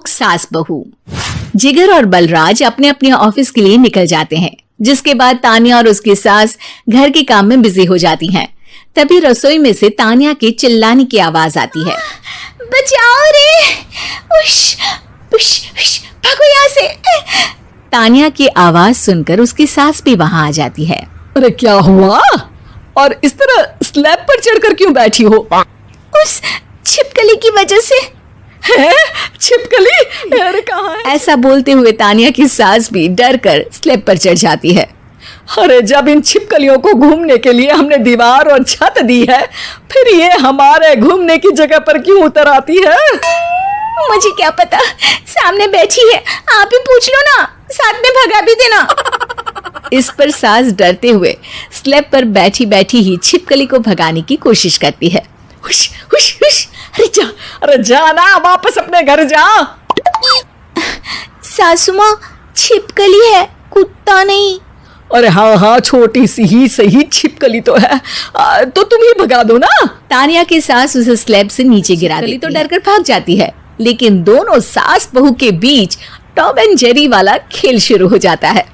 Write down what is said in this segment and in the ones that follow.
डरपोक सास बहू। जिगर और बलराज अपने अपने ऑफिस के लिए निकल जाते हैं, जिसके बाद तानिया और उसकी सास घर के काम में बिजी हो जाती हैं। तभी रसोई में से तानिया के चिल्लाने की आवाज आती है। बचाओ रे, उश, उश, उश, भागो यहाँ से। तानिया की आवाज सुनकर उसकी सास भी वहां आ जाती है। अरे क्या हुआ? और इस तरह स्लैब पर चढ़कर क्यों बैठी हो? उस छिपकली की वजह से। है? छिपकली? अरे कहाँ है? ऐसा बोलते हुए तानिया की सास भी डर कर स्लैब पर चढ़ जाती है। अरे जब इन छिपकलियों को घूमने के लिए हमने दीवार और छत दी है, फिर ये हमारे घूमने की जगह पर क्यों उतर आती है? मुझे क्या पता, सामने बैठी है, आप ही पूछ लो ना, साथ में भगा भी देना। इस पर सास डरते हुए स्लैब पर बैठी बैठी ही छिपकली को भगाने की कोशिश करती है। हुश, हुश, हुश, अरे जा ना, वापस अपने घर जा। सासू माँ, छिपकली है, कुत्ता नहीं। अरे हाँ, छोटी सी ही सही छिपकली तो है, तो तुम ही भगा दो ना। तानिया की सास उसे स्लैब से नीचे गिरा देती तो डरकर भाग जाती है, लेकिन दोनों सास बहू के बीच टॉम एंड जेरी वाला खेल शुरू हो जाता है।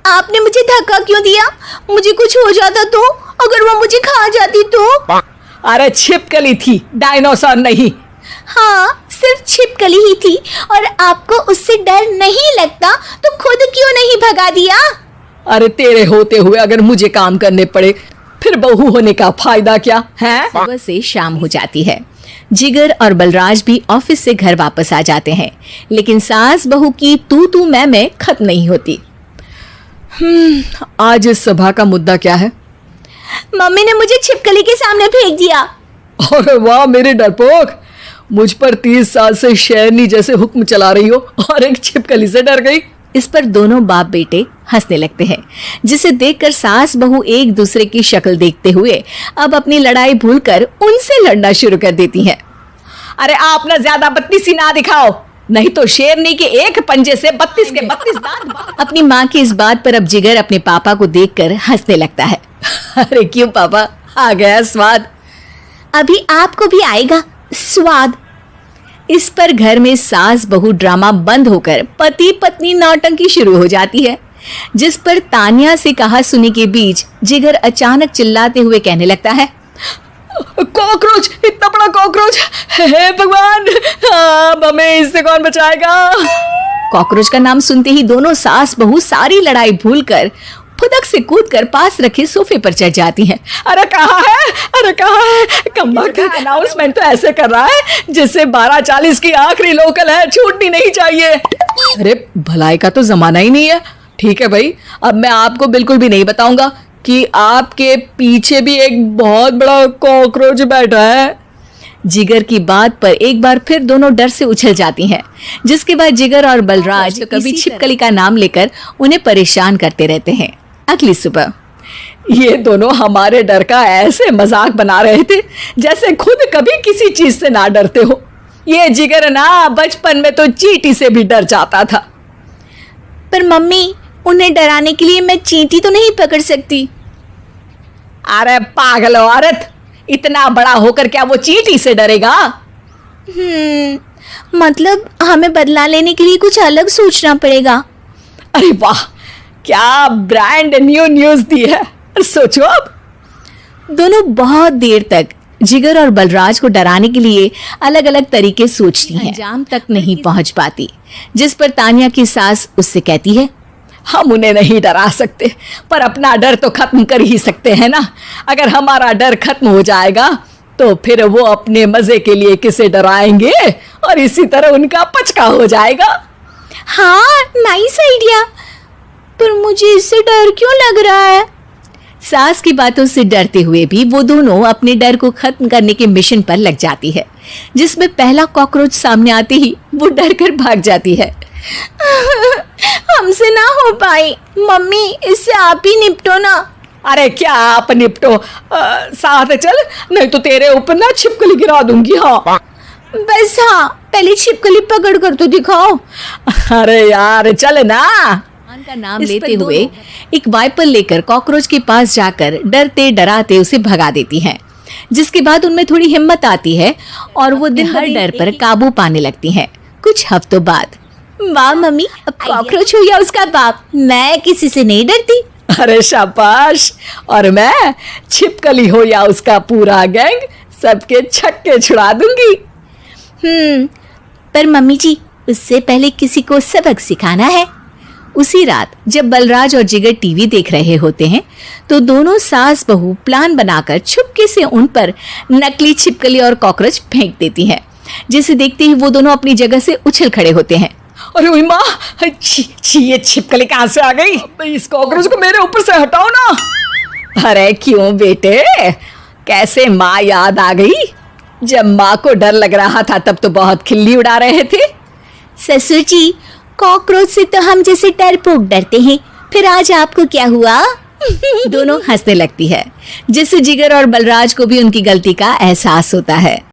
आपने मुझे धक्का क्यों दिया? मुझे कुछ हो जाता तो? अगर वो मुझे खा जाती तो? अरे छिपकली थी, डायनासोर नहीं। हाँ, सिर्फ छिपकली ही थी, और आपको उससे डर नहीं लगता तो खुद क्यों नहीं भगा दिया? अरे तेरे होते हुए अगर मुझे काम करने पड़े, फिर बहू होने का फायदा क्या है? सुबह से शाम हो जाती है। जिगर और बलराज भी ऑफिस से घर वापस आ जाते हैं, लेकिन सास बहू की तू मैं खत्म नहीं होती। आज इस सभा का मुद्दा क्या है? मम्मी ने मुझे छिपकली के सामने फेंक दिया। अरे वाह मेरे डरपोक, मुझ पर 30 साल से शेरनी जैसे हुक्म चला रही हो और एक छिपकली से डर गई। इस पर दोनों बाप बेटे हंसने लगते हैं, जिसे देखकर सास बहू एक दूसरे की शक्ल देखते हुए अब अपनी लड़ाई भूलकर उनसे लड़ना शुरू कर देती हैं। अरे आप ना ज्यादा बदतमीजी ना दिखाओ, नहीं तो शेरनी के एक पंजे से 32 के 32 दांत। अपनी माँ की इस बात पर अब जिगर अपने पापा को देखकर हंसने लगता है। अरे क्यों पापा, आ गया स्वाद। अभी आपको भी आएगा स्वाद। इस पर घर में सास बहू ड्रामा बंद होकर पति पत्नी नौटंकी शुरू हो जाती है, जिस पर तानिया से कहा सुनी के बीच जिगर अचानक चिल्लाते हुए कहने लगता है, कॉकरोच, इतना बड़ा कॉकरोच, हे भगवान, हमें इससे कौन बचाएगा? कॉकरोच का नाम सुनते ही दोनों सास बहू सारी लड़ाई भूलकर फुदक से कूदकर पास रखे सोफे पर चढ़ जाती हैं। अरे कहाँ है? अरे कहाँ है? कमबख्त अनाउंसमेंट तो ऐसे कर रहा है जैसे 12:40 की आखिरी लोकल है, छूटनी नहीं चाहिए। अरे भलाई का तो जमाना ही नहीं है। ठीक है भाई, अब मैं आपको बिल्कुल भी नहीं बताऊंगा कि आपके पीछे भी एक बहुत बड़ा कॉकरोच बैठा है। जिगर की बात पर एक बार फिर दोनों डर से उछल जाती हैं, जिसके बाद जिगर और बलराज कभी छिपकली का नाम लेकर उन्हें परेशान करते रहते हैं। अगली सुबह ये दोनों हमारे डर का ऐसे मजाक बना रहे थे जैसे खुद कभी किसी चीज से ना डरते हो। ये जिगर ना बचपन में तो चींटी से भी डर जाता था। पर मम्मी, उन्हें डराने के लिए मैं चींटी तो नहीं पकड़ सकती। अरे पागल औरत, इतना बड़ा होकर क्या वो चींटी से डरेगा? मतलब हमें बदला लेने के लिए कुछ अलग सोचना पड़ेगा। अरे वाह, क्या ब्रांड न्यू न्यूज दी है। सोचो अब। दोनों बहुत देर तक जिगर और बलराज को डराने के लिए अलग अलग तरीके सोचती हैं, अंजाम तक नहीं पहुंच पाती, जिस पर तानिया की सास उससे कहती है, हम उन्हें नहीं डरा सकते, पर अपना डर तो खत्म कर ही सकते हैं ना। अगर हमारा डर खत्म हो जाएगा तो फिर वो अपने मजे के लिए किसे डराएंगे और इसी तरह उनका पचका हो जाएगा। हाँ, नाइस आइडिया, पर मुझे इससे डर क्यों लग रहा है? सास की बातों से डरते हुए भी वो दोनों अपने डर को खत्म करने के मिशन पर लग जाती है, जिसमें पहला कॉकरोच सामने आते ही वो डर कर भाग जाती है। हमसे ना हो पाई मम्मी, इससे आप ही निपटो ना। अरे क्या आप निपटो, साथ चल, नहीं तो तेरे ऊपर ना छिपकली गिरा दूंगी। हाँ बस, हाँ पहले छिपकली पकड़ कर तो दिखाओ। अरे यार चल ना। का नाम लेते हुए एक वाइपर लेकर कॉकरोच के पास जाकर डरते डराते उसे भगा देती हैं, जिसके बाद उनमें थोड़ी हिम्मत आती है और वो दिन हर डर पर काबू पाने लगती हैं। कुछ हफ्तों बाद। वाह मम्मी, अब कॉकरोच हो या उसका बाप, मैं किसी से नहीं डरती। अरे शाबाश। और मैं छिपकली हो या उसका पूरा गैंग, सबके छक्के छुड़ा दूंगी। पर मम्मी जी, उससे पहले किसी को सबक सिखाना है। उसी रात जब बलराज और जिगर टीवी देख रहे होते हैं तो दोनों सास बहू प्लान बनाकर छुपके से उन पर नकली छिपकली और कॉकरोच फेंक देती हैं, जिसे देखते ही वो दोनों अपनी जगह से उछल खड़े होते हैं। अरे ओए माँ, छी ये छिपकली कहाँ से आ गई? इस कॉकरोच को मेरे ऊपर से हटाओ ना। अरे क्यों बेटे, कैसे माँ याद आ गई? जब माँ को डर लग रहा था तब तो बहुत खिल्ली उड़ा रहे थे। ससुर जी, कॉकरोच से तो हम जैसे डरपोक डरते हैं, फिर आज आपको क्या हुआ? दोनों हंसने लगती है, जिससे जिगर और बलराज को भी उनकी गलती का एहसास होता है।